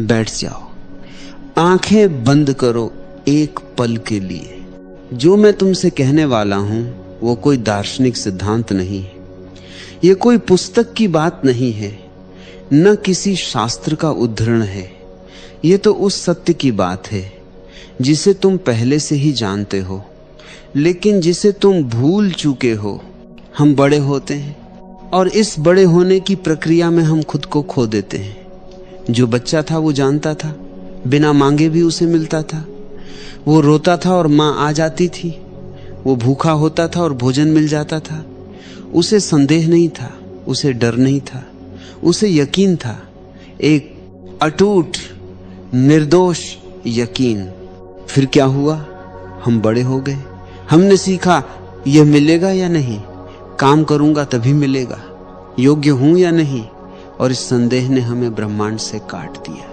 बैठ जाओ, आंखें बंद करो एक पल के लिए। जो मैं तुमसे कहने वाला हूं वो कोई दार्शनिक सिद्धांत नहीं है, ये कोई पुस्तक की बात नहीं है, न किसी शास्त्र का उद्धरण है। ये तो उस सत्य की बात है जिसे तुम पहले से ही जानते हो, लेकिन जिसे तुम भूल चुके हो। हम बड़े होते हैं और इस बड़े होने की प्रक्रिया में हम खुद को खो देते हैं। जो बच्चा था वो जानता था, बिना मांगे भी उसे मिलता था। वो रोता था और माँ आ जाती थी। वो भूखा होता था और भोजन मिल जाता था। उसे संदेह नहीं था, उसे डर नहीं था, उसे यकीन था, एक अटूट निर्दोष यकीन। फिर क्या हुआ? हम बड़े हो गए। हमने सीखा यह मिलेगा या नहीं, काम करूंगा तभी मिलेगा, योग्य हूं या नहीं, और इस संदेह ने हमें ब्रह्मांड से काट दिया।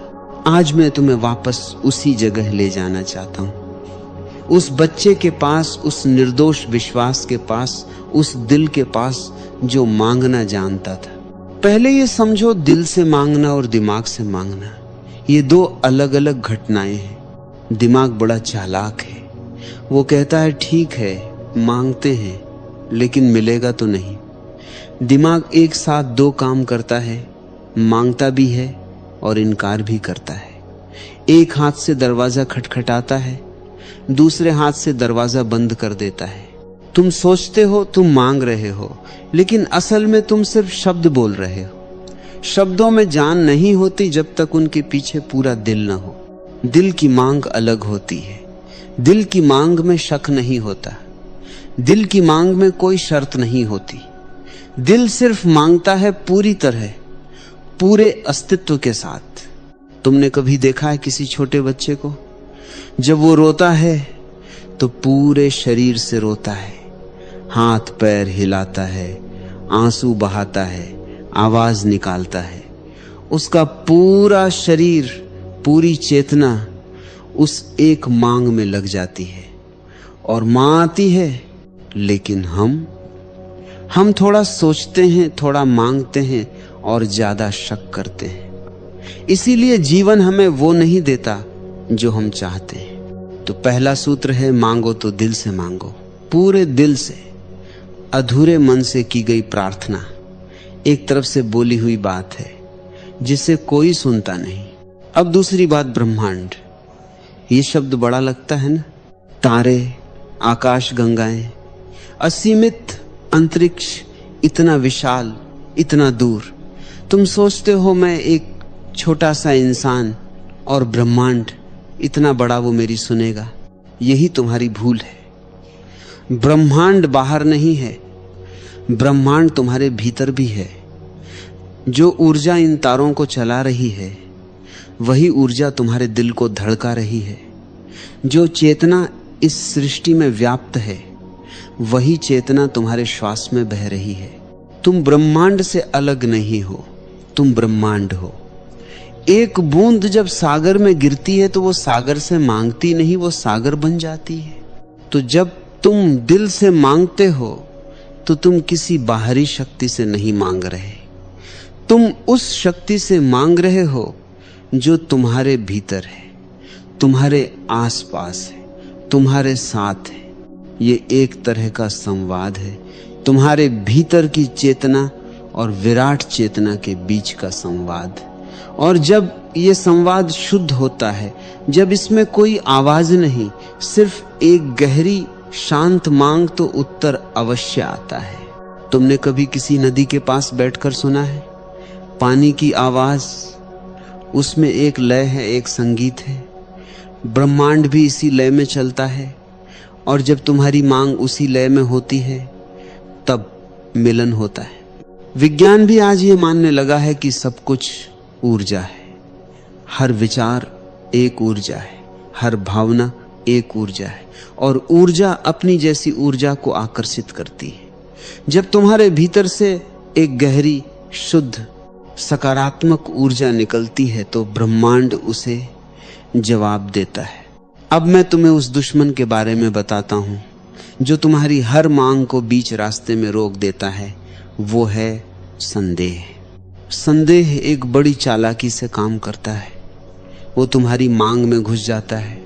आज मैं तुम्हें वापस उसी जगह ले जाना चाहता हूं, उस बच्चे के पास, उस निर्दोष विश्वास के पास, उस दिल के पास जो मांगना जानता था। पहले ये समझो, दिल से मांगना और दिमाग से मांगना ये दो अलग अलग घटनाएं हैं। दिमाग बड़ा चालाक है, वो कहता है ठीक है मांगते हैं लेकिन मिलेगा तो नहीं। दिमाग एक साथ दो काम करता है, मांगता भी है और इनकार भी करता है। एक हाथ से दरवाजा खटखटाता है, दूसरे हाथ से दरवाजा बंद कर देता है। तुम सोचते हो तुम मांग रहे हो, लेकिन असल में तुम सिर्फ शब्द बोल रहे हो। शब्दों में जान नहीं होती जब तक उनके पीछे पूरा दिल न हो। दिल की मांग अलग होती है। दिल की मांग में शक नहीं होता, दिल की मांग में कोई शर्त नहीं होती। दिल सिर्फ मांगता है पूरी तरह, पूरे अस्तित्व के साथ। तुमने कभी देखा है किसी छोटे बच्चे को? जब वो रोता है तो पूरे शरीर से रोता है, हाथ पैर हिलाता है, आंसू बहाता है, आवाज निकालता है। उसका पूरा शरीर, पूरी चेतना उस एक मांग में लग जाती है और मां आती है। लेकिन हम थोड़ा सोचते हैं, थोड़ा मांगते हैं और ज्यादा शक करते हैं। इसीलिए जीवन हमें वो नहीं देता जो हम चाहते हैं। तो पहला सूत्र है, मांगो तो दिल से मांगो, पूरे दिल से। अधूरे मन से की गई प्रार्थना एक तरफ से बोली हुई बात है जिसे कोई सुनता नहीं। अब दूसरी बात, ब्रह्मांड। ये शब्द बड़ा लगता है ना? तारे, आकाश गंगाएं, असीमित अंतरिक्ष, इतना विशाल, इतना दूर। तुम सोचते हो मैं एक छोटा सा इंसान और ब्रह्मांड इतना बड़ा वो मेरी सुनेगा। यही तुम्हारी भूल है। ब्रह्मांड बाहर नहीं है, ब्रह्मांड तुम्हारे भीतर भी है। जो ऊर्जा इन तारों को चला रही है वही ऊर्जा तुम्हारे दिल को धड़का रही है। जो चेतना इस सृष्टि में व्याप्त है वही चेतना तुम्हारे श्वास में बह रही है। तुम ब्रह्मांड से अलग नहीं हो, तुम ब्रह्मांड हो। एक बूंद जब सागर में गिरती है तो वो सागर से मांगती नहीं, वो सागर बन जाती है। तो जब तुम दिल से मांगते हो तो तुम किसी बाहरी शक्ति से नहीं मांग रहे, तुम उस शक्ति से मांग रहे हो जो तुम्हारे भीतर है, तुम्हारे आसपास है, तुम्हारे साथ है। ये एक तरह का संवाद है, तुम्हारे भीतर की चेतना और विराट चेतना के बीच का संवाद। और जब ये संवाद शुद्ध होता है, जब इसमें कोई आवाज नहीं, सिर्फ एक गहरी शांत मांग, तो उत्तर अवश्य आता है। तुमने कभी किसी नदी के पास बैठकर सुना है? पानी की आवाज, उसमें एक लय है, एक संगीत है। ब्रह्मांड भी इसी लय में चलता है और जब तुम्हारी मांग उसी लय में होती है तब मिलन होता है। विज्ञान भी आज ये मानने लगा है कि सब कुछ ऊर्जा है। हर विचार एक ऊर्जा है, हर भावना एक ऊर्जा है और ऊर्जा अपनी जैसी ऊर्जा को आकर्षित करती है। जब तुम्हारे भीतर से एक गहरी, शुद्ध, सकारात्मक ऊर्जा निकलती है तो ब्रह्मांड उसे जवाब देता है। अब मैं तुम्हें उस दुश्मन के बारे में बताता हूं जो तुम्हारी हर मांग को बीच रास्ते में रोक देता है। वो है संदेह। संदेह एक बड़ी चालाकी से काम करता है। वो तुम्हारी मांग में घुस जाता है।